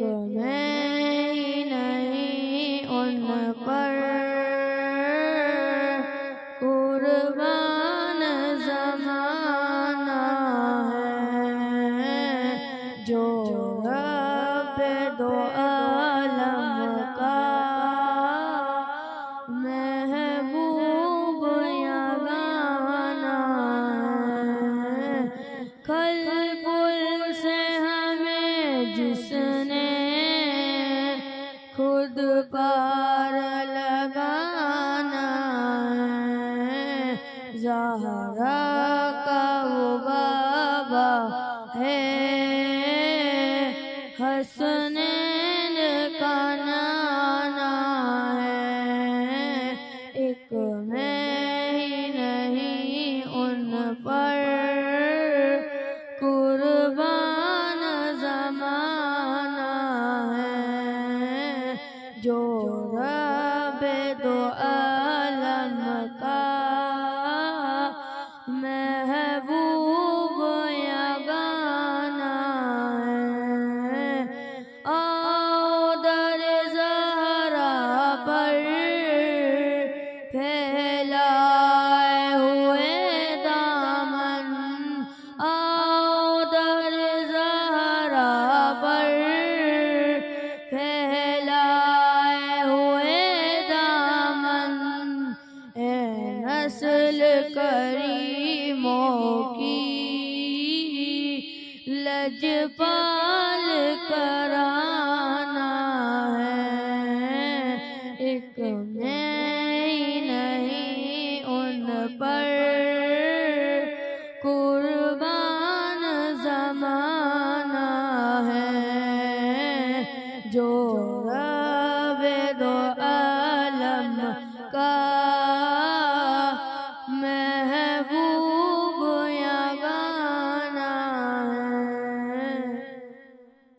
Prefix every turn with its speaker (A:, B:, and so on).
A: میں ہی نہیں ان پر قربان زمانہ ہے، جو رب دو عالم کا محبوب یگانہ ہے۔ کھل پل سے ہمیں جس نے خود پار لگانا ہے، زہرا کا وہ بابا ہے، حسنین کا نانا ہے، ایک میں ہی نہیں ان پر قربان زمانہ ہے، جو رب دو عالم کا محبوب یگانہ ہے۔ آؤ در زہرا پر پھیلائے ہوئے دامن، آؤ در زہرا پر پھیلائے ہوئے دامن، اے نسل کریموں کی لجپال کرانا ہے، ایک میں ہی نہیں ان پر قربان زمانہ ہے، جو رب دو عالم کا